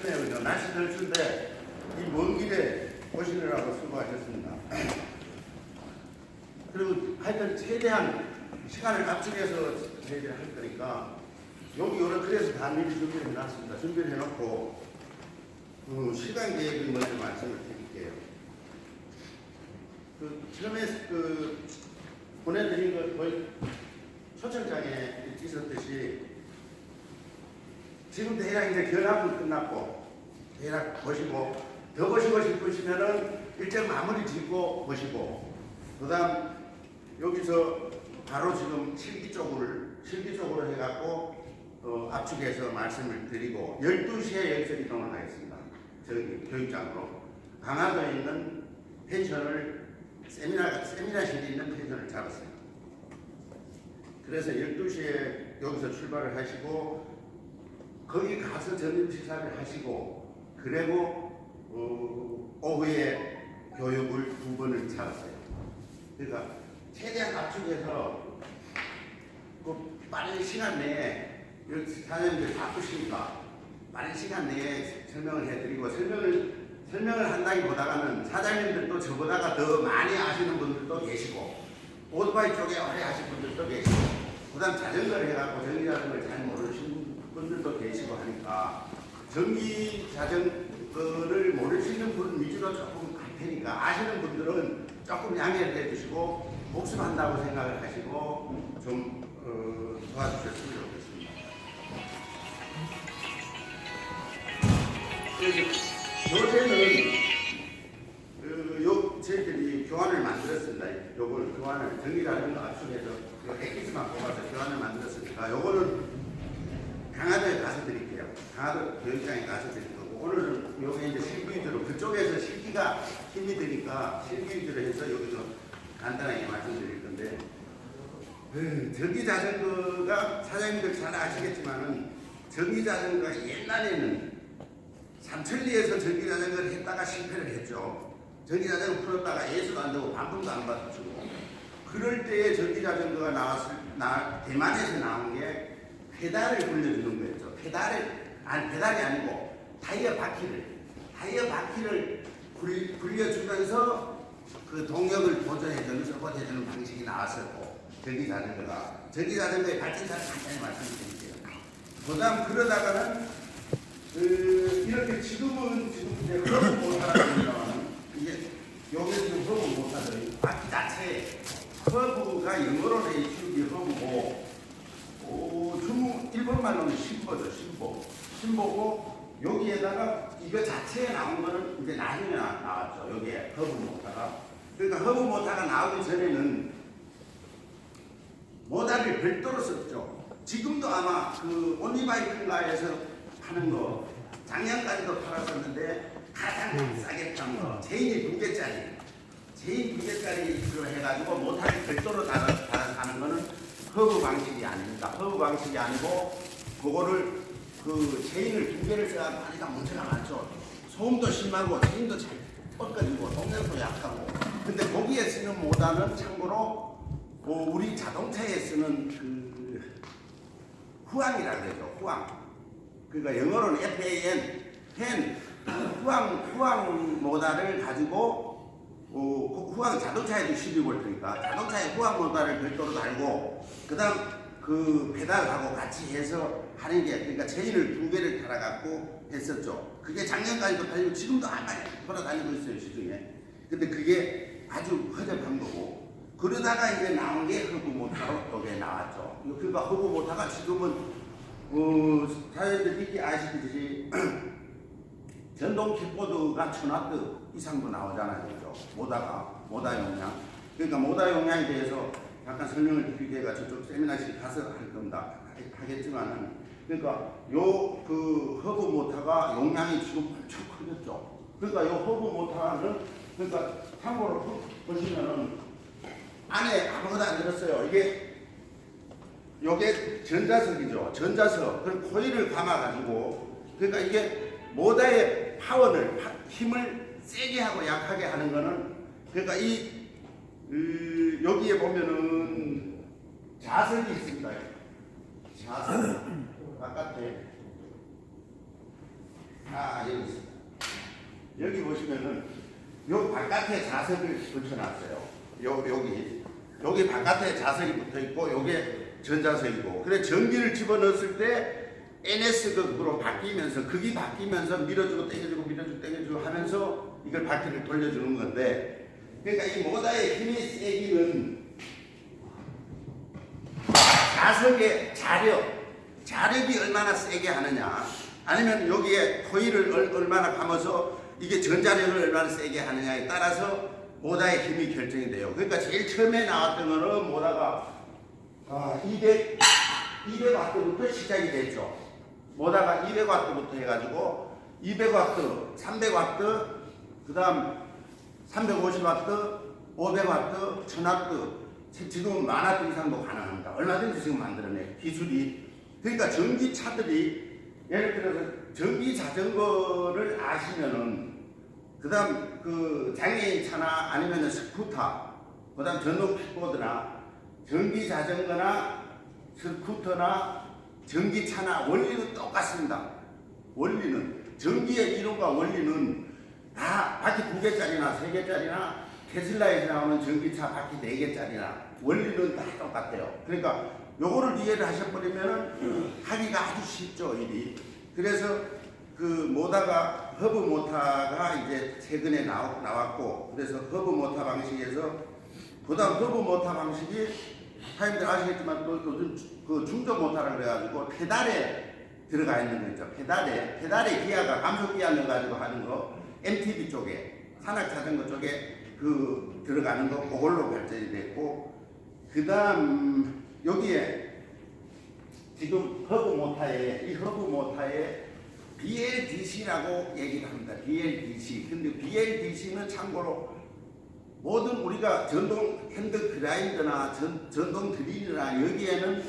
춥네요. 그죠? 날씨 덜 추운데 이 먼 길에 오시느라고 수고하셨습니다. 그리고 하여튼 최대한 시간을 압축해서 저희들이 할 거니까 여기 그래서 다 미리 준비를 해놨습니다. 준비를 해놓고 시간 계획을 먼저 말씀을 드릴게요. 처음에 보내드린 거 거의 초청장에 있었듯이 지금 대략 이제 견학은 끝났고 대략 보시고 더 보시고 싶으시면은 일정 마무리 짓고 보시고 그다음 여기서 바로 지금 실기 쪽으로 해갖고 압축해서 말씀을 드리고 12시에 여기서 이동을 하겠습니다. 저기 교육장으로 강화도에 있는 펜션을 세미나실에 있는 펜션을 잡았어요. 그래서 12시에 여기서 출발을 하시고 거기 가서 저녁 식사를 하시고 그리고 오후에 교육을 2번을 잡았어요. 그러니까 최대한 압축해서 빠른 시간 내에 사장님들 바쁘시니까 빠른 시간 내에 설명을 해드리고 설명을 한다기보다는 사장님들도 저보다가 더 많이 아시는 분들도 계시고 오토바이 쪽에 오래 하신 분들도 계시고 그 다음 자전거를 해갖고 전기자전거를 잘 모르시는 분들도 계시고 하니까 전기자전거를 모르시는 분 위주로 조금 갈 테니까 아시는 분들은 조금 양해를 해주시고 복습한다고 생각을 하시고 좀 도와주셨으면 좋겠습니다. 요새는 저희들이 교환을 만들었습니다. 요걸 교환을 전기자전거 압축해서 액기스만 뽑아서 교환을 만들었으니까 요거는 강화도에 가서 드릴게요. 강화도 교육장에 가서 드릴 거고 오늘은 요게 이제 실기 위주로 그쪽에서 실기가 힘이 드니까 실기 위주로 해서 여기서 간단하게 말씀드릴 건데 전기자전거가 사장님들 잘 아시겠지만은 전기자전거가 옛날에는 삼천리에서 전기자전거를 했다가 실패를 했죠. 전기자전거 풀었다가 예수도 안 되고 반품도 안 받아주고 그럴 때에 전기자전거가 대만에서 나온 게 페달을 굴려주는 거였죠. 페달이 아니고 타이어 바퀴를 굴려주면서 그 동력을 보조해주는 서포트해주는 방식이 나왔었고 전기자전거의 발전사를 간단히 말씀드릴게요. 그 다음 그러다가는 이렇게 지금 이제 허브 모터라는 이게 여기서 지금 허브 모터들 바퀴 자체에 허브가 영어로 돼 있는 허브고 일본말로는 신보죠. 신보고 여기에다가 이거 자체에 나온 거는 이제 나중에 나왔죠. 여기에 허브 모터가. 그러니까 허브 모터가 나오기 전에는 모터를 별도로 썼죠. 지금도 아마 그 온리바이크인가에서 파는 거 작년까지도 팔았었는데 가장 싸게 판 거 제인이 2개짜리로 해가지고 모터를 별도로 달아가는 거는 허브 방식이 아닙니다. 허브 방식이 아니고 그거를 그 체인을 2개를 써야 하니까 문제가 많죠. 소음도 심하고 체인도 잘 뻗어지고 동력도 약하고. 근데 거기에 쓰는 모터는 참고로 우리 자동차에 쓰는 그 후황이라고 그러죠. 후황. 그러니까 영어로는 FAN, 후황 모터를 가지고 후황 자동차에도 12V니까 자동차에 후황 모터를 별도로 달고 그다음 그 페달하고 같이 해서 하는 게 그러니까 체인을 2개를 달아갖고 했었죠. 그게 작년까지도 팔리고 지금도 한 많이 돌아다니고 있어요 시중에. 근데 그게 아주 허접한 거고 그러다가 이제 나온 게 허브 모터로 여기에 나왔죠. 그러니까 허브 모터가 지금은 사장님들 이렇게 아시듯이 전동 킥보드가 1000W 이상도 나오잖아요. 그죠? 모다 용량. 그러니까 모다 용량에 대해서 약간 설명을 드리게 해가 저쪽 세미나실 가서 할 겁니다. 하겠지만은 그러니까 그 허브 모터가 용량이 지금 엄청 커졌죠. 그러니까 요 허브 모터는 그러니까 참고로 보시면은 안에 아무것도 안 들었어요. 요게 전자석이죠. 전자석. 그럼 코일을 감아가지고 그러니까 이게 모터의 힘을 세게 하고 약하게 하는 거는 그러니까 여기에 보면은 자석이 있습니다. 자석 바깥에 여기 보시면은 요 바깥에 자석을 붙여놨어요. 여기 바깥에 자석이 붙어 있고 요게 전자석이고. 그래 전기를 집어넣었을 때 NS 극으로 바뀌면서 극이 바뀌면서 밀어주고 당겨주고 밀어주고 당겨주고 하면서 이걸 바퀴를 돌려주는 건데, 그러니까 이 모다의 힘이 세기는 자석의 자력이 얼마나 세게 하느냐, 아니면 여기에 코일을 얼마나 감아서 이게 전자력을 얼마나 세게 하느냐에 따라서 모다의 힘이 결정이 돼요. 그러니까 제일 처음에 나왔던 거는 모다가 200W부터 시작이 됐죠. 모다가 200W부터 해가지고 200W, 300W, 그 다음 350W, 500W, 1000W, 지금 10,000W 이상도 가능합니다. 얼마든지 지금 만들어내 기술이. 그러니까 전기차들이 예를 들어서 전기 자전거를 아시면은, 그 다음 그 장애인 차나 아니면 스쿠터, 그 다음 전동 킥보드나 전기 자전거나 스쿠터나 전기차나 원리는 똑같습니다. 원리는, 전기의 이론과 원리는 다 바퀴 2개짜리나 3개짜리나 테슬라에서 나오는 전기차 바퀴 4개짜리나 원리는 다 똑같아요. 그러니까 요거를 이해를 하셔버리면 하기가 아주 쉽죠, 일이. 그래서 그 모다가 허브 모타가 이제 최근에 나왔고, 그래서 허브 모타 방식에서, 그 다음 허브 모타 방식이 타임들 아시겠지만 또 요즘 그 중저 모타라 그래가지고 페달에 들어가 있는 거 있죠. 페달에 기아가 감속 기아 넣어가지고 하는 거, MTB 쪽에 산악 자전거 쪽에 그 들어가는 거, 그걸로 발전이 됐고, 그 다음 여기에 지금 허브 모타에 BLDC라고 얘기를 합니다. BLDC. 근데 BLDC는 참고로 모든 우리가 전동 핸드 그라인더나 전동 드릴이나 여기에는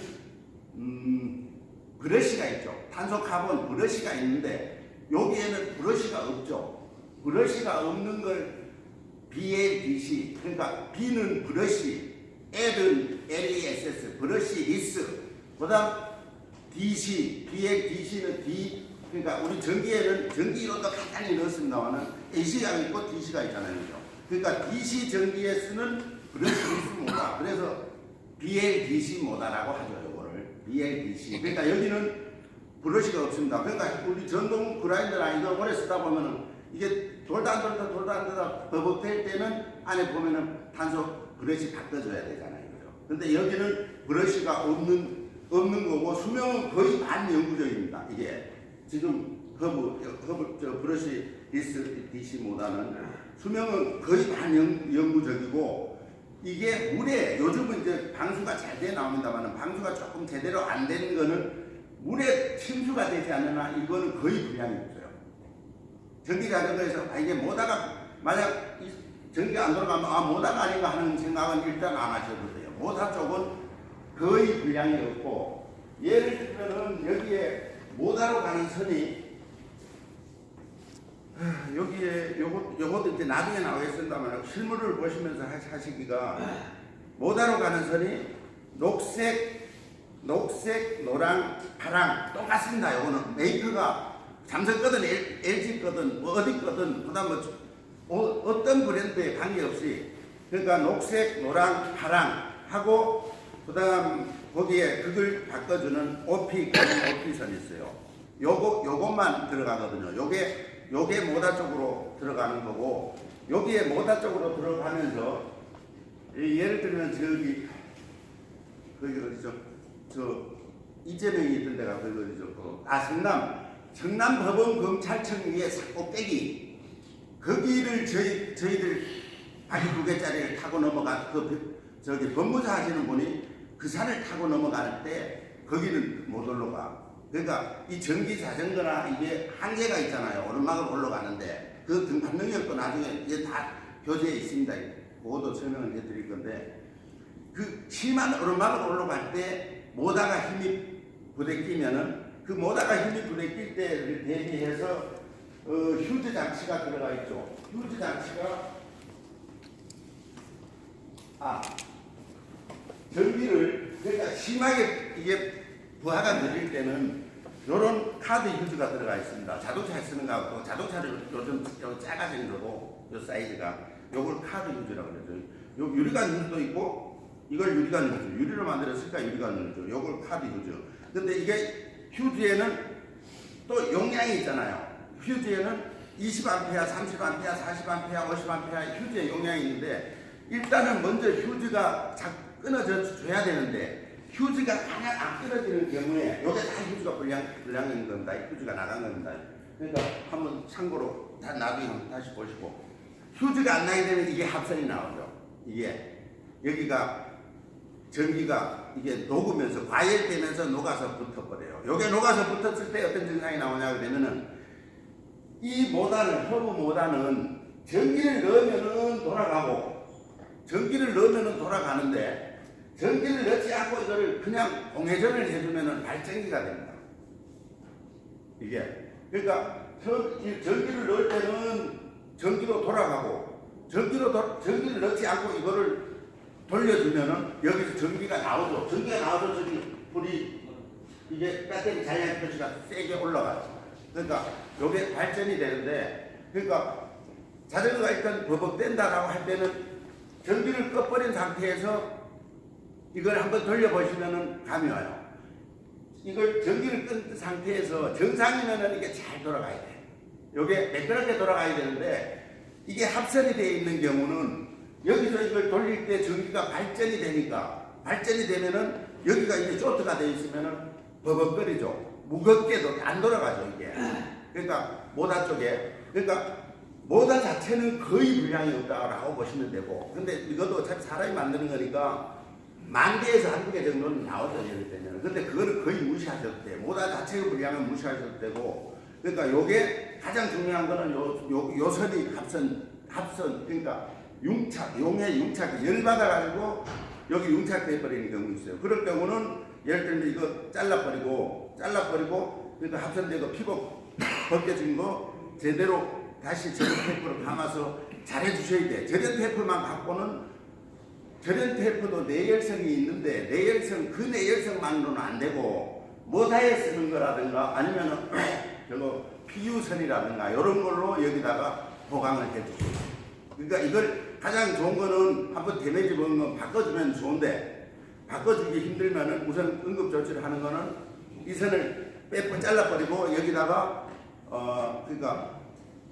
브러쉬가 있죠. 탄소 카본 브러쉬가 있는데 여기에는 브러쉬가 없죠. 브러쉬가 없는 걸 BLDC, 그러니까 B는 브러쉬, L은 LESS, 브러쉬 리스, 그 다음 DC, BLDC는 D, 그러니까 우리 전기에는 전기 이론도 간단히 넣었습니다만은 AC가 있고 DC가 있잖아요. 그죠? 그러니까 DC 전기에 쓰는 브러쉬 리스 모다. 그래서 BLDC 모다라고 하죠. 이거를 BLDC. 그러니까 여기는 브러쉬가 없습니다. 그러니까 우리 전동 그라인더나 이거 오래 쓰다 보면은 이게 돌다 안 돌다 버벅될 때는 안에 보면은 탄소 브러쉬 바꿔줘야 되잖아요. 그죠? 근데 여기는 브러쉬가 없는 거고, 수명은 거의 반영구적입니다. 이게 지금 브러쉬 DC보다는 수명은 거의 반영구적이고, 이게 물에, 요즘은 이제 방수가 잘 돼 나옵니다만 방수가 조금 제대로 안 되는 거는 물에 침수가 되지 않으나 이거는 거의 불량이 없어요. 전기 자전거에서 이게 모다가 만약 전기가 안 돌아가면 모다가 아닌가 하는 생각은 일단 안 하셔도 돼요. 모다 쪽은 거의 불량이 없고, 예를 들면은 여기에 모다로 가는 선이 여기에 요것도 이제 나중에 나오겠습니다만 실물을 보시면서 하시기가, 모다로 가는 선이 녹색, 노랑, 파랑 똑같습니다. 요거는 메이커가 삼성 거든 LG 거든 뭐 어디 거든 그다음 뭐 어떤 브랜드에 관계없이, 그러니까 녹색, 노랑, 파랑 하고 그다음 거기에 그걸 바꿔주는 OP 선이 있어요. 요것만 들어가거든요. 요게 모다 쪽으로 들어가는 거고, 여기에 모다 쪽으로 들어가면서 예를 들면 거기 어디죠? 저 이재명이 있던 데가 거기 어디죠? 성남 법원검찰청 위에 꼭대기, 거기를 저희들 바퀴 2개짜리를 타고 넘어가 법무사 하시는 분이 그 산을 타고 넘어갈 때 거기는 못 올라가. 그러니까 이 전기 자전거나 이게 한계가 있잖아요. 오르막을 올라가는데 그 등판 능력도 나중에 이제 다 교재에 있습니다. 그것도 설명을 해드릴 건데, 그 심한 오르막을 올라갈 때 모다가 힘이 부대끼면은 그 모다가 힘이 부대낄 때를 대비해서 휴즈 장치가 들어가 있죠. 휴즈 장치가 전기를, 그러니까 심하게 이게 부하가 느릴 때는 요런 카드 휴즈가 들어가 있습니다. 자동차에 쓰는 거하고 자동차를 요즘 작아진 거고 요 사이즈가 요걸 카드 휴즈라고 그러죠. 요 유리관 휴즈도 있고 이걸 유리관 휴즈, 유리로 만들었으니까 유리관 휴즈, 요걸 카드 휴즈. 근데 이게 휴즈에는 또 용량이 있잖아요. 휴즈에는 20A, 30A, 40A, 50A 휴즈의 용량이 있는데 일단은 먼저 휴즈가 끊어져 줘야 되는데 휴즈가 만약 안 끊어지는 경우에 요게 다 휴즈가 불량인 겁니다. 휴즈가 나간 겁니다. 그러니까 한번 참고로 다 나중에 한번 다시 보시고 휴즈가 안 나게 되면 이게 합선이 나오죠. 이게 여기가 전기가 이게 녹으면서 과열되면서 녹아서 붙어버려요. 요게 녹아서 붙었을 때 어떤 증상이 나오냐 그러면은 이 모단은 허브 모단은 전기를 넣으면은 돌아가는데 전기를 넣지 않고 이거를 그냥 공회전을 해주면은 발전기가 됩니다. 이게 그러니까 전기를 넣을 때는 전기로 돌아가고 전기를 넣지 않고 이거를 돌려주면은 여기서 전기가 나오죠. 전기가 나와서 저기 불이 이게 배터리 잔량 표시가 세게 올라가죠. 그러니까 요게 발전이 되는데 그러니까 자전거가 일단 버벅댄다라고 할 때는 전기를 꺼버린 상태에서 이걸 한번 돌려보시면은 감이 와요. 이걸 전기를 끈 상태에서 정상이면은 이게 잘 돌아가야 돼. 요게 매끄럽게 돌아가야 되는데 이게 합선이 되어 있는 경우는 여기서 이걸 돌릴 때 전기가 발전이 되면은 여기가 이제 쇼트가 되어 있으면은 버벅거리죠. 무겁게도 안 돌아가죠 이게. 그러니까 모다 쪽에 모다 자체는 거의 불량이 없다라고 보시면 되고 근데 이것도 사람이 만드는 거니까 10,000개에서 1,2개 정도는 나오죠 예를 들면. 근데 그거는 거의 무시하셔도 돼요. 모다 자체의 불량은 무시하셔도 되고 그러니까 요게 가장 중요한 거는 요 선이 합선 그러니까 용해 융착 열받아 가지고 여기 융착돼 버리는 경우 있어요. 그럴 경우는 예를 들면 이거 잘라버리고 그러니까 합선되고 피복 벗겨진 거 제대로 다시 절연 테이프로 감아서 잘 해주셔야 돼. 절연 테이프만 갖고는 절연 테이프도 내열성이 있는데 그 내열성만으로는 안 되고 모다에 쓰는 거라든가 아니면은 저거 PU선이라든가 이런 걸로 여기다가 보강을 해주세요. 그러니까 이걸 가장 좋은 거는 한번 데미지 먹은 건 바꿔주면 좋은데 바꿔주기 힘들면은 우선 응급조치를 하는 거는 이 선을 잘라버리고 여기다가 그러니까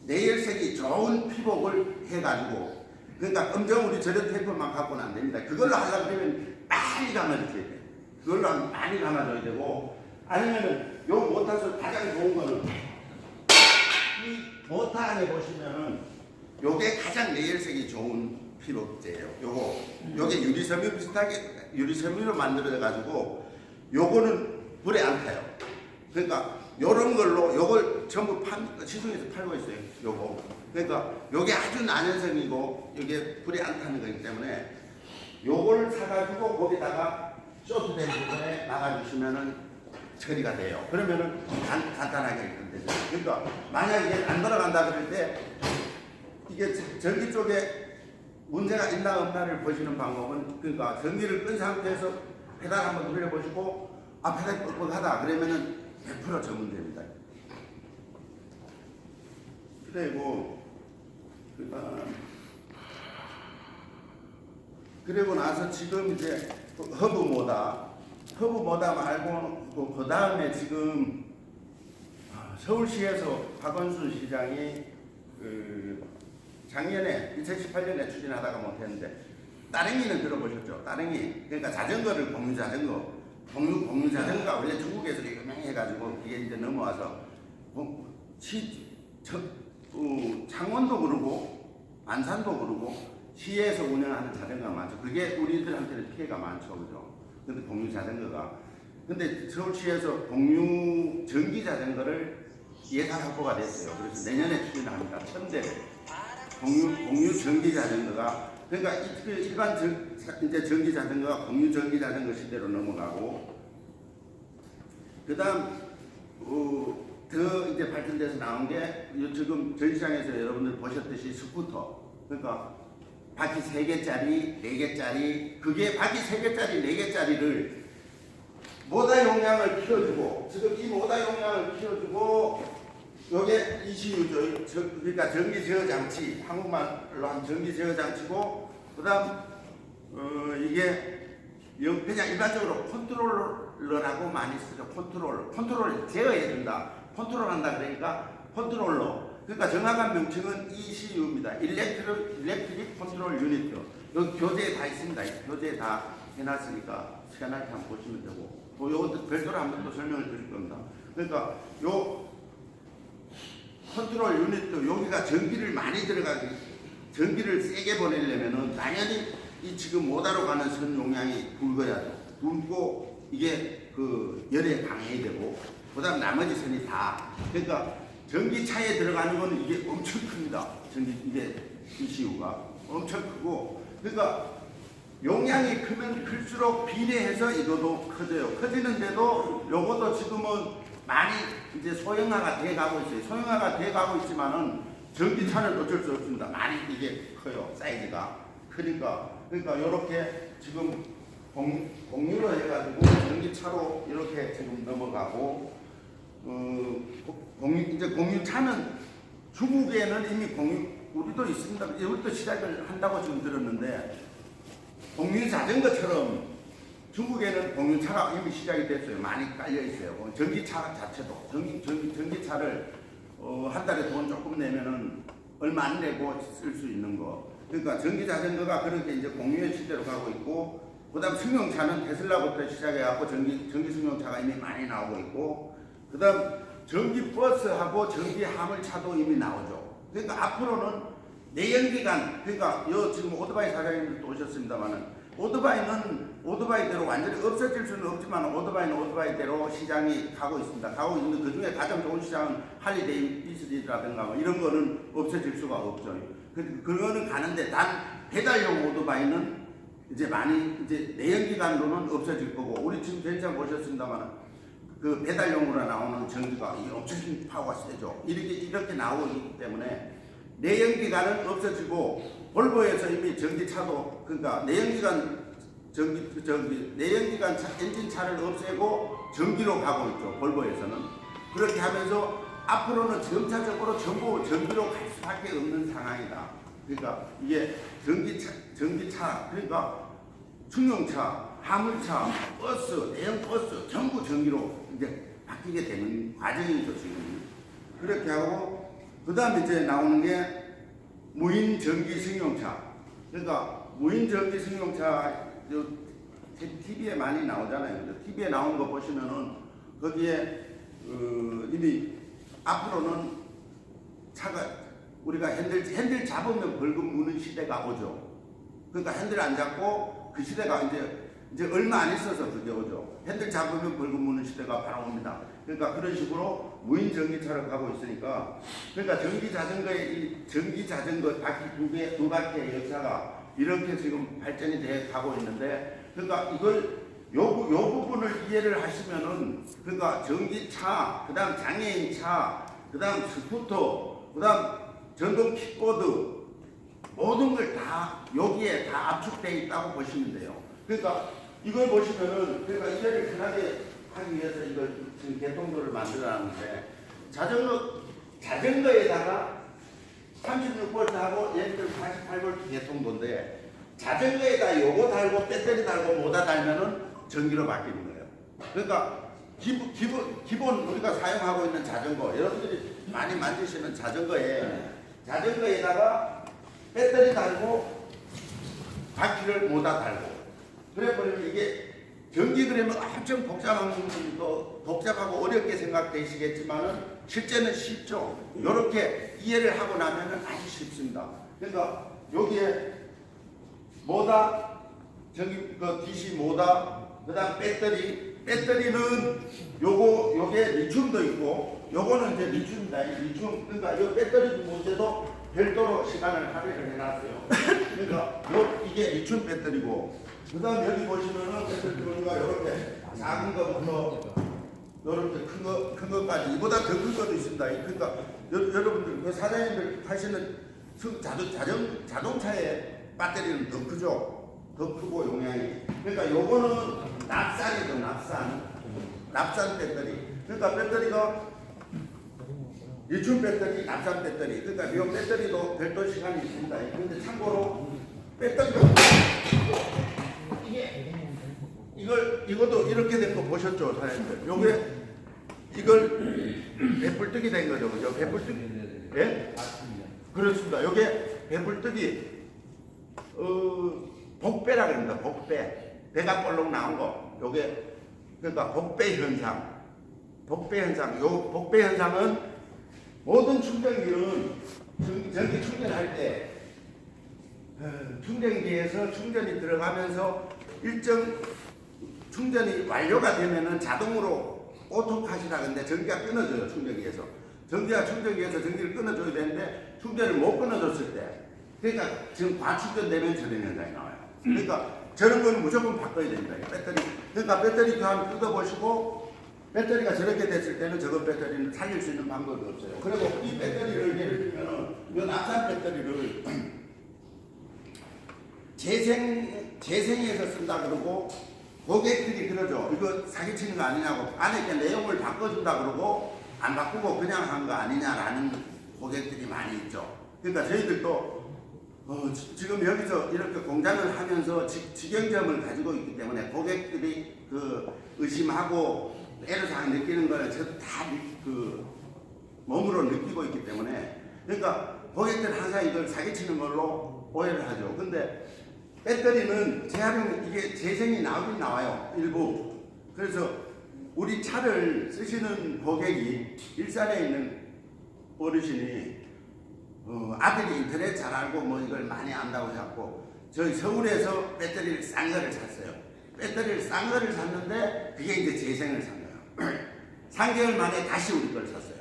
내열색이 좋은 피복을 해가지고 그러니까 검정 우리 절연 테이프만 갖고는 안 됩니다. 그걸로 하려고 하면 많이 감아줘야 돼. 그걸로 많이 감아줘야 되고 아니면은 요 모타에서 가장 좋은 거는 이 모타 안에 보시면은 요게 가장 내열색이 좋은 피복제예요. 요게 유리섬유 비슷하게 유리섬유로 만들어져 가지고 요거는 불에 안 타요. 그러니까 요런 걸로 요걸 전부 시중에서 팔고 있어요. 요거. 그러니까 요게 아주 난연성이고 요게 불에 안 타는 거기 때문에 요걸 사가지고 거기다가 쇼트된 부분에 막아주시면은 처리가 돼요. 그러면은 간단하게 되죠. 그러니까 만약 이게 안 돌아간다 그럴 때 이게 전기 쪽에 문제가 있나 없나를 보시는 방법은 그러니까 전기를 끈 상태에서 페달 한번 돌려보시고 페달 뻑뻑하다 그러면은 100% 전문됩니다. 그리고 나서 지금 이제 허브 모다 말고 그 다음에 지금 서울시에서 박원순 시장이 작년에 2018년에 추진하다가 못했는데 따릉이는 들어보셨죠? 따릉이 그러니까 자전거를 공유 자전거가 원래 중국에서 유명해가지고 이게 이제 넘어와서 창원도 그러고 안산도 그러고 시에서 운영하는 자전거가 많죠. 그게 우리들한테는 피해가 많죠, 그죠? 근데 공유 자전거가 근데 서울시에서 공유 전기 자전거를 예산 확보가 됐어요. 그래서 내년에 추진합니다. 1,000대를 공유 전기 자전거가 그러니까 일반 이제 전기 자전거가 공유 전기 자전거 시대로 넘어가고 그다음 더 이제 발전돼서 나온 게 지금 전시장에서 여러분들 보셨듯이 스쿠터 그러니까 바퀴 3개짜리 4개짜리 그게 바퀴 3개짜리 4개짜리를 모다 용량을 키워주고, 지금 이 모다 용량을 키워주고, 요게 ECU죠. 그러니까 전기 제어 장치, 한국말로 하면 전기 제어 장치고, 그다음 이게 그냥 일반적으로 컨트롤러라고 많이 쓰죠. 컨트롤 제어해준다. 컨트롤한다 그러니까 컨트롤러. 그러니까 정확한 명칭은 ECU입니다. 일렉트릭 컨트롤 유니트. 여기 교재에 다 있습니다. 교재에 다 해놨으니까 시간날 때 한번 보시면 되고, 또 요것도 별도로 한번 또 설명을 드릴 겁니다. 그러니까 요 컨트롤 유니트 여기가 전기를 많이 들어가기, 전기를 세게 보내려면은 당연히 이 지금 모다로 가는 선 용량이 굵어야 돼. 굵고 이게 그 열에 강해야 되고, 그다음 나머지 선이 다. 그러니까 전기차에 들어가는 거는 이게 엄청 큽니다. 이게 ECU가 엄청 크고, 그러니까 용량이 크면 클수록 비례해서 이것도 커져요. 커지는데도 요것도 지금은 많이 이제 소형화가 돼 가고 있어요. 소형화가 돼 가고 있지만은 전기차는 어쩔 수 없습니다. 많이 이게 커요. 사이즈가 크니까. 그러니까 요렇게 지금 공유로 해가지고 전기차로 이렇게 지금 넘어가고, 이제 공유차는 중국에는 이미 우리도 있습니다. 우리도 시작을 한다고 지금 들었는데, 공유 자전거처럼 중국에는 공유차가 이미 시작이 됐어요. 많이 깔려 있어요. 전기차 자체도 전기차를 한 달에 돈 조금 내면은 얼마 안 내고 쓸 수 있는 거. 그러니까 전기 자전거가 그렇게 이제 공유의 시대로 가고 있고, 그다음 승용차는 테슬라부터 시작해갖고 전기 승용차가 이미 많이 나오고 있고, 그다음 전기 버스하고 전기 화물차도 이미 나오죠. 그러니까 앞으로는 내연기관, 그러니까 지금 오토바이 사장님들도 오셨습니다만은, 오토바이는 오토바이대로 완전히 없어질 수는 없지만 오토바이는 오토바이대로 시장이 가고 있습니다. 가고 있는데 그 중에 가장 좋은 시장은 할리데이비스라든가 뭐 이런 거는 없어질 수가 없죠. 그거는 가는데, 단 배달용 오토바이는 이제 많이 이제 내연기관으로는 없어질 거고, 우리 지금 전차 보셨습니다만 그 배달용으로 나오는 전기가 엄청 파워가 세죠. 이렇게 나오고 있기 때문에 내연기관은 없어지고, 볼보에서 이미 전기차도, 그러니까 내연기관 엔진차를 없애고 전기로 가고 있죠. 볼보에서는. 그렇게 하면서 앞으로는 점차적으로 전부 전기로 갈 수밖에 없는 상황이다. 그러니까 이게 전기차, 그러니까 승용차, 화물차, 버스, 대형 버스 전부 전기로 이제 바뀌게 되는 과정이죠, 지금. 그렇게 하고, 그 다음에 이제 나오는 게 무인 전기 승용차. 그러니까 무인 전기 승용차, TV에 많이 나오잖아요. TV에 나오는 거 보시면은 거기에 이미 앞으로는 차가 우리가 핸들 잡으면 벌금 무는 시대가 오죠. 그러니까 핸들 안 잡고 그 시대가 이제 얼마 안 있어서 그게 오죠. 핸들 잡으면 벌금 무는 시대가 바로 옵니다. 그러니까 그런 식으로 무인 전기차를 가고 있으니까, 그러니까 전기 자전거 바퀴 두 바퀴의 역사가 이렇게 지금 발전이 돼 가고 있는데, 그러니까 이걸 요 부분을 이해를 하시면은, 그러니까 전기차, 그다음 장애인차, 그다음 스쿠터, 그다음 전동 킥보드 모든 걸 다 여기에 다 압축되어 있다고 보시면 돼요. 그러니까 이걸 보시면은, 그러니까 이 자리를 편하게 하기 위해서 이걸 지금 개통도를 만들어놨는데, 자전거에다가 36V하고 얘들 48V 개통도인데, 자전거에다 요거 달고 배터리 달고 뭐다 달면은 전기로 바뀌는 거예요. 그러니까 기본 우리가 사용하고 있는 자전거, 여러분들이 많이 만드시는 자전거에다가 배터리 달고 바퀴를 뭐다 달고, 그래 버리면 이게 전기 그러면 엄청 복잡하고 어렵게 생각되시겠지만은 실제는 쉽죠. 이렇게 이해를 하고 나면은 아주 쉽습니다. 그러니까 여기에 모다, DC 모다, 그다음 배터리는 요게 리튬도 있고, 요거는 이제 리튬이다. 리튬, 그러니까 요 배터리 문제도 별도로 시간을 할애를 해놨어요. 그러니까 이게 리튬 배터리고, 그다음 여기 보시면은 배터리가 이렇게 작은 거부터 이렇게 큰 것까지, 이보다 더 큰 것도 있습니다. 그러니까 여러분들 그 사장님들 하시는 자동차의 배터리는 더 크죠. 더 크고 용량이. 그러니까 요거는 납산이죠, 납산. 납산 배터리. 그러니까 배터리가 리튬 배터리, 납산 배터리. 그러니까 이 배터리도 별도 시간이 있습니다. 그런데 참고로 배터리가 이것도 이렇게 된 거 보셨죠, 사장님들? 요게 이걸 배불뜨기 된 거죠, 그죠? 배불뜨기. 예? 그렇습니다. 요게 배불뜨기 복배라 그럽니다. 복배. 배가 볼록 나온 거. 요게 그러니까 복배 현상. 복배 현상. 요 복배 현상은 모든 충전기는 전기 충전할 때 충전기에서 충전이 들어가면서 일정 충전이 완료가 되면은 자동으로 오토카시라 근데 전기가 끊어져요. 충전기에서. 충전기에서 전기를 끊어줘야 되는데 충전을 못 끊어줬을 때 그러니까 지금 과충전되면 저런 현상이 나와요. 그러니까 저런 건 무조건 바꿔야 됩니다. 배터리. 그러니까 배터리 교환 뜯어보시고 배터리가 저렇게 됐을 때는 저거 배터리는 살릴 수 있는 방법이 없어요. 그리고 이 배터리를 예를 들면은 이 납산 배터리를 재생해서 쓴다 그러고 고객들이 그러죠. 이거 사기치는 거 아니냐고 안에 게 내용을 바꿔준다 그러고 안 바꾸고 그냥 한 거 아니냐라는 고객들이 많이 있죠. 그러니까 저희들도 지금 여기서 이렇게 공장을 하면서 직영점을 가지고 있기 때문에 고객들이 그 의심하고 애로사항 느끼는 거는 저도 다 몸으로 느끼고 있기 때문에 그러니까 고객들은 항상 이걸 사기치는 걸로 오해를 하죠. 근데 배터리는 재활용 이게 재생이 나오긴 나와요. 일부. 그래서 우리 차를 쓰시는 고객이 일산에 있는 어르신이 아들이 인터넷 잘 알고 뭐 이걸 많이 안다고 해갖고 저희 서울에서 배터리를 싼 거를 샀어요. 배터리를 싼 거를 샀는데 그게 이제 재생을 산 거예요. 3개월 만에 다시 우리 걸 샀어요.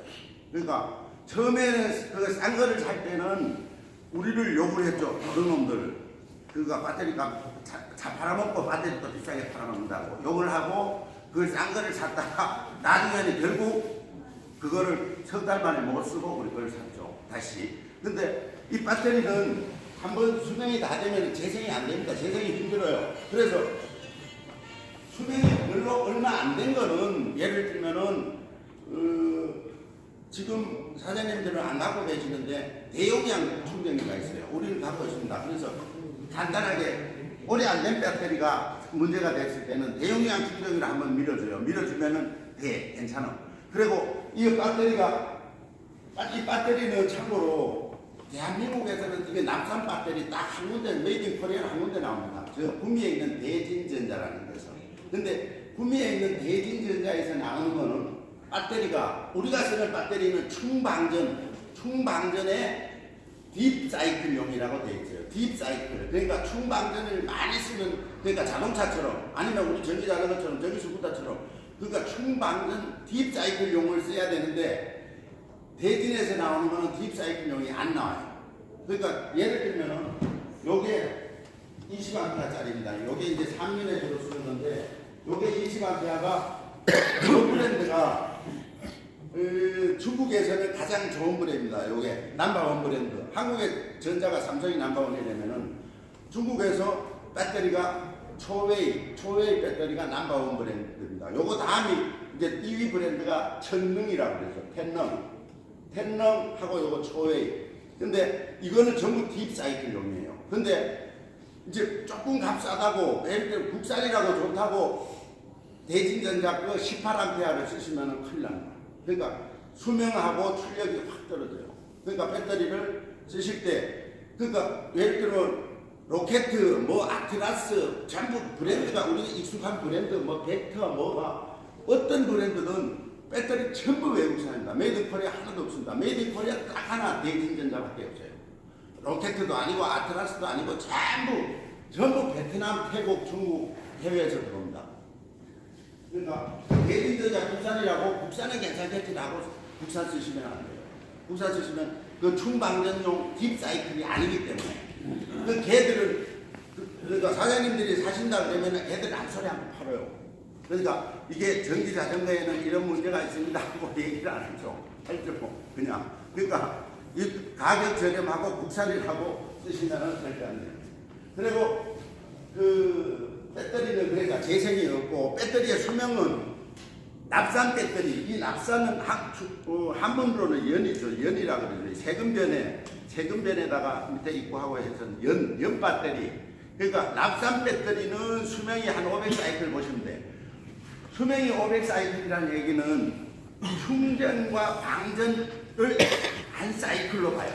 그러니까 처음에는 그 싼 거를 살 때는 우리를 욕을 했죠. 그런 놈들. 그가 배터리가 잘 팔아먹고 배터리도 비싸게 팔아먹는다고 욕을 하고 그걸 싼 거를 샀다가 나중에는 결국 그거를 석 달 만에 못 쓰고 우리 걸 샀죠. 다시. 근데 이 배터리는 한번 수명이 다 되면 재생이 안 됩니다. 재생이 힘들어요. 그래서 수명이 별로 얼마 안 된 거는 예를 들면은 지금 사장님들은 안 갖고 계시는데 대용량 충전기가 있어요. 우리는 갖고 있습니다. 그래서 간단하게 오래 안 된 배터리가 문제가 됐을 때는 대용량 충전기를 한번 밀어줘요. 밀어주면은 돼. 괜찮아. 그리고 이 배터리는 참고로 대한민국에서는 이게 납산 배터리 딱 한 군데 메이드 인 코리아 한 군데 나옵니다. 저 구미에 있는 대진전자라는 데서. 근데 구미에 있는 대진전자에서 나오는 거는 배터리가 우리가 쓰는 배터리는 충방전에 딥사이클용이라고 되어 있어요. 딥사이클. 그러니까 충방전을 많이 쓰는 그러니까 자동차처럼 아니면 우리 전기자전거처럼 전기스쿠터처럼 그러니까 충방전 딥사이클용을 써야 되는데 대진에서 나오는 거는 딥사이클용이 안 나와요. 그러니까 예를 들면은 요게 20A짜리입니다. 요게 이제 3년에 주로 쓰는 건데 요게 20A가 요 브랜드가 중국에서는 가장 좋은 브랜드입니다. 요게 넘버원 브랜드. 한국의 전자가 삼성이 넘버원이라면은 중국에서 배터리가 초웨이 배터리가 넘버원 브랜드입니다. 요거 다음이 이제 2위 브랜드가 천능이라고 그래서 텐능하고 요거 초웨이. 근데 이거는 전부 딥사이클용이에요. 근데 이제 조금 값싸다고 예를 들어 국산이라고 좋다고 대진전자 그 18A를 쓰시면 큰일 납니다. 그러니까 수명하고 출력이 확 떨어져요. 그러니까 배터리를 쓰실 때 그러니까 예를 들어 로켓 뭐 아트라스 전부 브랜드가 우리가 익숙한 브랜드 뭐 벡터 뭐가 어떤 브랜드든 배터리 전부 외국산입니다. 메이드 인 코리아 하나도 없습니다. 메이드 인 코리아 딱 하나 대진전자밖에 없어요. 로켓도 아니고 아트라스도 아니고 전부 베트남, 태국, 중국 해외에서 들어옵니다. 그러니까 대진전자 국산이라고 국산은 괜찮겠지라고 국산 쓰시면 안 돼요. 국산 쓰시면 그 충방전용 딥사이클이 아니기 때문에 그 개들은 그러니까 사장님들이 사신다 그러면 애들 앞소리 한번 팔아요. 그러니까 이게 전기자전거에는 이런 문제가 있습니다 하고 얘기를 안 하죠. 그냥 그러니까 이 가격 저렴하고 국산이라고 쓰시면은 절대 안 돼요. 그리고 그 배터리는 그러니까 재생이 없고 배터리의 수명은 납산 배터리, 이 납산은 한문으로는 연이죠. 연이라고 그러죠. 세금변에다가 밑에 입고하고 해서 연 배터리. 그러니까 납산 배터리는 수명이 한 500사이클 보시면 돼. 수명이 500사이클이라는 얘기는 충전과 방전을 한 사이클로 봐요.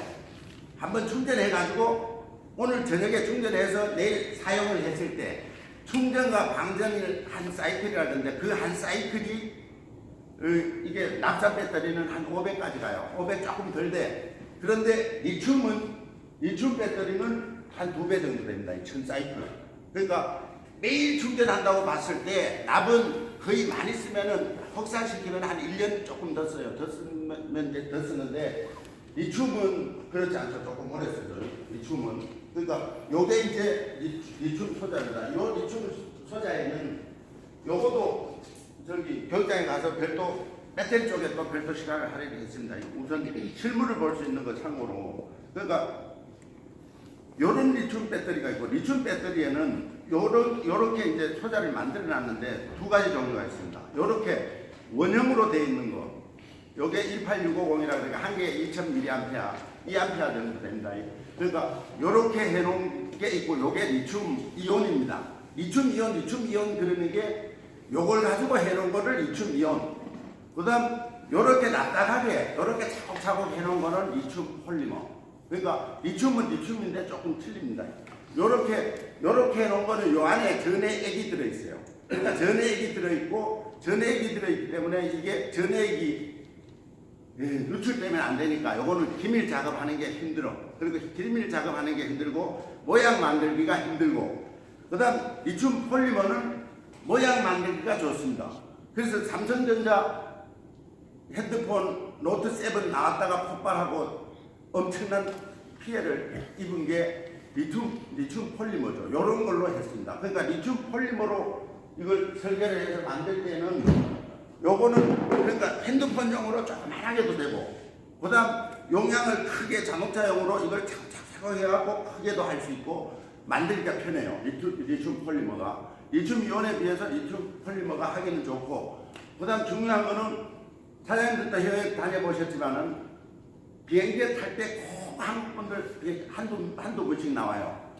한번 충전해가지고 오늘 저녁에 충전해서 내일 사용을 했을 때 충전과 방전을 한 사이클이라던데 그 한 사이클이 이게 납산 배터리는 한 500까지 가요. 500 조금 덜 돼. 그런데 리튬 배터리는 한 2배 정도 됩니다. 1000사이클. 그러니까 매일 충전한다고 봤을 때 납은 거의 많이 쓰면은 확산시키면 한 1년 조금 더 써요. 더 쓰는데 리튬은 그렇지 않죠. 조금 오래 쓰죠. 리튬은. 그러니까 요게 이제 리튬 소자입니다. 요 리튬 소자에는 요것도 저기 교육장에 가서 별도 배터리 쪽에 또 별도 시간을 할애했습니다. 우선 실물을 볼 수 있는 거 참고로. 그러니까 요런 리튬 배터리가 있고 리튬 배터리에는 요렇게 이제 소자를 만들어 놨는데 두 가지 종류가 있습니다. 요렇게 원형으로 되어 있는 거. 요게 18650이라고 그러니까 한 개에 2000mAh, 2A 정도 됩니다. 그러니까 요렇게 해놓은 게 있고 요게 리튬 이온입니다. 리튬 이온 그러는 게 요걸 가지고 해놓은 거를 리튬 이온. 그 다음 요렇게 납작하게 요렇게 차곡차곡 해놓은 거는 리튬 폴리머. 그러니까 리튬은 리튬인데 조금 틀립니다. 요렇게 해놓은 거는 요 안에 전해액이 들어있어요. 그러니까 전해액이 들어있고 전해액이 들어있기 때문에 이게 전해액이 누출되면 안 되니까 요거는 기밀 작업하는 게 힘들어. 그리고 기밀 작업하는 게 힘들고 모양 만들기가 힘들고 그 다음 리튬 폴리머는 모양 만들기가 좋습니다. 그래서 삼성전자 핸드폰 노트 7 나왔다가 폭발하고 엄청난 피해를 입은 게 리튬 폴리머죠. 이런 걸로 했습니다. 그러니까 리튬 폴리머로 이걸 설계를 해서 만들 때는 요거는 그러니까 핸드폰용으로 조그만하게도 되고 그 다음 용량을 크게 자동차용으로 이걸 착착착 해갖고 크게도 할 수 있고 만들기가 편해요. 리튬 폴리머가. 리튬 이온에 비해서 리튬 폴리머가 하기는 좋고 그 다음 중요한 거는 사장님들도 해외 다녀보셨지만은 비행기에 탈 때 꼭 한국분들 한두 번씩 나와요.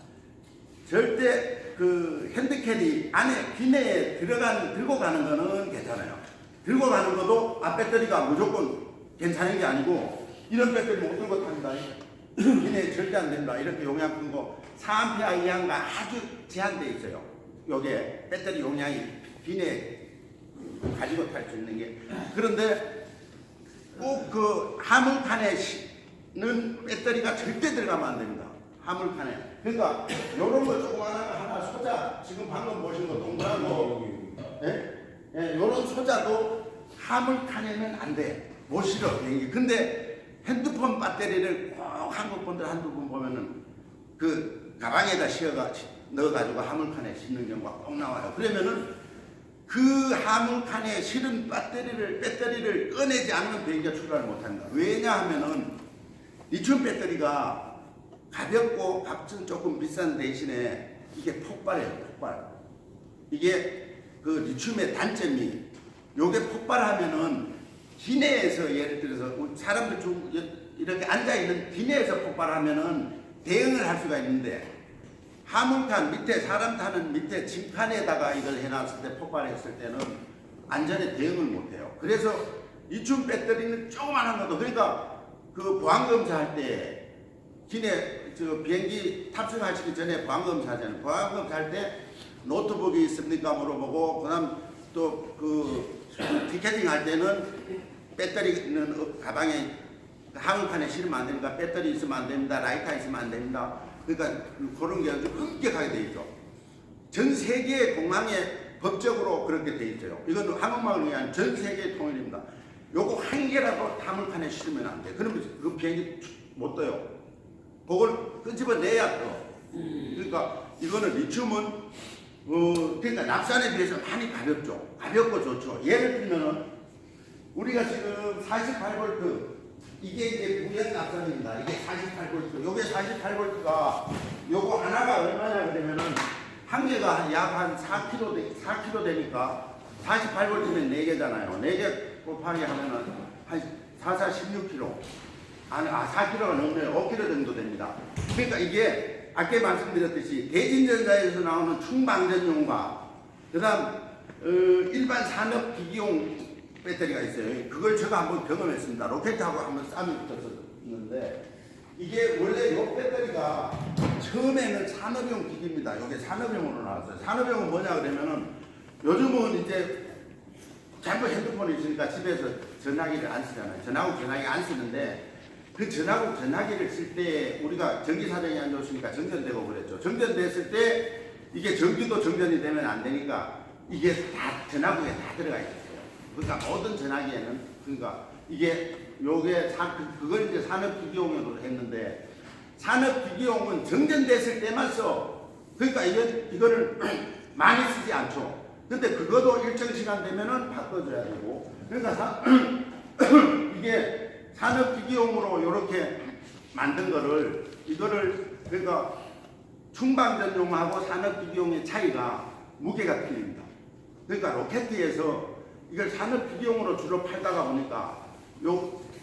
절대 그 핸드캐리 안에 기내에 들고 가는 거는 괜찮아요. 들고 가는 것도 배터리가 무조건 괜찮은 게 아니고 이런 배터리 못 들고 탑니다. 기내에 절대 안 된다. 이렇게 용량 큰 거 4A 이하가 아주 제한되어 있어요. 요게 배터리 용량이 기내에 가지고 탈 수 있는 게. 그런데 꼭 그 화물칸에는 배터리가 절대 들어가면 안 됩니다. 화물칸에. 그러니까 요런 거 조그마한 거 하나 소자 지금 방금 보신 거 동그란 거 요런 소자도 화물칸에는 안 돼. 못 실어 비행기. 근데 핸드폰 배터리를 꼭 한국 분들 한두 분 보면은 그 가방에다 넣어가지고 화물칸에 싣는 경우가 꼭 나와요. 그러면은 그 화물칸에 실은 배터리를 꺼내지 않으면 비행기가 출발을 못합니다. 왜냐하면은 리튬 배터리가 가볍고 값은 조금 비싼 대신에 이게 폭발해요. 폭발. 이게 그 리튬의 단점이 요게 폭발하면은 기내에서 예를 들어서 사람들 이렇게 앉아있는 기내에서 폭발하면은 대응을 할 수가 있는데 화물칸 밑에 사람 타는 밑에 짐칸에다가 이걸 해놨을 때 폭발했을 때는 안전에 대응을 못해요. 그래서 리튬 배터리는 조그만한 것도 그러니까 그 보안검사할 때 기내 비행기 탑승하시기 전에 보안검사하잖아요. 보안검사할 때 노트북이 있습니까 물어보고 그다음 또 그 티켓팅 할 때는 배터리는 가방에 항공칸에 실으면 안 되니까 배터리 있으면 안 됩니다. 라이터 있으면 안 됩니다. 그러니까 그런 게 아주 엄격하게 돼 있죠. 전 세계 공항에 법적으로 그렇게 돼 있어요. 이건 한국만을 위한 전 세계 통일입니다. 요거 한 개라도 화물칸에 실으면 안 돼. 그러면 그 비행기 못 떠요. 그걸 끄집어내야 떠. 그러니까 이거는 리튬은 그러니까 납산에 비해서 많이 가볍죠. 가볍고 좋죠. 예를 들면은 우리가 지금 48V 이게 이제 무연 납산입니다. 이게 48V. 요게 48V가 요거 하나가 얼마냐 그러면은 한 개가 약 한 4kg 되니까 48V면 4개잖아요. 4개 곱하기 하면은 한 4, 16kg. 아니, 4kg가 넘네요. 5kg 정도 됩니다. 그러니까 이게 아까 말씀드렸듯이 대진전자에서 나오는 충방전용과 그다음 일반 산업 기기용 배터리가 있어요. 그걸 제가 한번 경험했습니다. 로켓하고 한번 쌈이 붙었었는데 이게 원래 이 배터리가 처음에는 산업용 기기입니다. 이게 산업용으로 나왔어요. 산업용은 뭐냐 그러면은 요즘은 이제 전부 핸드폰이 있으니까 집에서 전화기를 안 쓰잖아요. 전화국 전화기 안 쓰는데 그 전화국 전화기를 쓸 때 우리가 전기 사정이 안 좋으니까 정전되고 그랬죠. 정전됐을 때 이게 전기도 정전이 되면 안 되니까 이게 다 전화국에 다 들어가 있어요. 그러니까 모든 전화기에는 그러니까 이게 요게 그걸 이제 산업기기용으로 했는데 산업기기용은 정전됐을 때만 써. 그러니까 이거를 많이 쓰지 않죠. 근데 그것도 일정 시간 되면은 바꿔줘야 되고. 그러니까 이게 산업기기용으로 이렇게 만든 거를 이거를 그러니까 충방전용하고 산업기기용의 차이가 무게가 틀립니다. 그러니까 로켓에서 이걸 산업기기용으로 주로 팔다가 보니까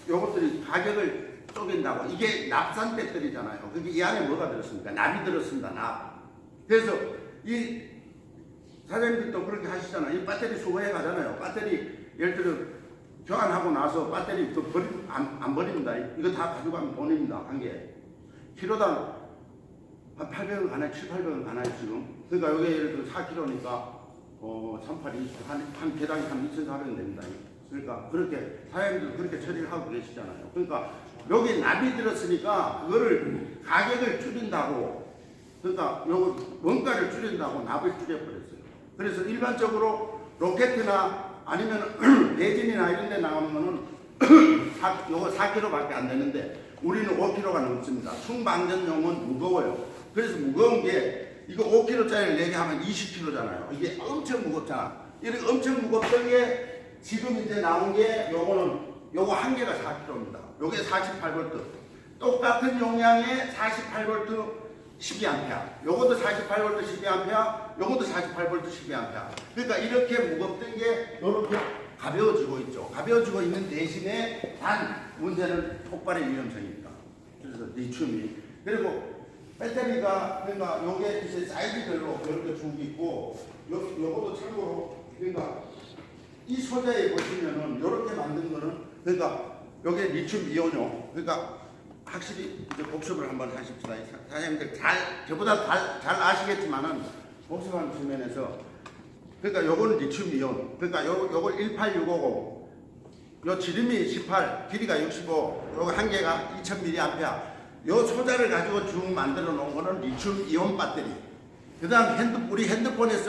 요것들이 가격을 쪼갠다고. 이게 납산 배터리잖아요. 그게 이 안에 뭐가 들었습니까? 납이 들었습니다. 납. 그래서 이 사장님들도 그렇게 하시잖아요. 이 배터리 수거해 가잖아요. 배터리 예를 들어 교환하고 나서 배터리 안 버립니다. 이거 다 가져가면 돈입니다. 한 개. 키로당 한 800원 가나요? 7, 800원 가나요 지금? 그러니까 여기 예를 들어 4kg니까 38, 20, 한 개당이 한 2,400원 됩니다. 그러니까 그렇게 사장님들 그렇게 처리를 하고 계시잖아요. 그러니까 여기 납이 들었으니까 그거를 가격을 줄인다고, 그러니까 요거 원가를 줄인다고 납을 줄여버렸어요. 그래서 일반적으로 로켓이나 아니면 배진이나 이런 데 나오면은 요거 4kg밖에 안 되는데 우리는 5kg가 넘습니다. 충방전용은 무거워요. 그래서 무거운 게 이거 5kg짜리를 4개 하면 20kg잖아요. 이게 엄청 무겁잖아. 이렇게 엄청 무겁던 게 지금 이제 나온 게 요거 한 개가 4kg입니다. 요게 48V. 똑같은 용량의 48V 12A. 요것도 48V 12A, 요것도 48V 12A. 그러니까 이렇게 무겁던 게 이렇게 가벼워지고 있죠. 가벼워지고 있는 대신에 단 문제는 폭발의 위험성입니다. 그래서 리튬이. 그리고 배터리가 그러니까 요게 이제 사이즈별로 이렇게 쭉 있고 요것도 참고로 그러니까 이 소재에 보시면은 요렇게 만든 거는 그러니까 요게 리튬 이온이요. 그러니까 확실히 이제 복습을 한번 하십시다. 사장님들 저보다 잘 아시겠지만은 복습하는 측면에서 그러니까 요거는 리튬 이온. 그러니까 요걸 18650. 요 지름이 18, 길이가 65. 요거 한 개가 2000mAh. 요 소자를 가지고 쭉 만들어 놓은 거는 리튬 이온 배터리. 그다음 우리 핸드폰에서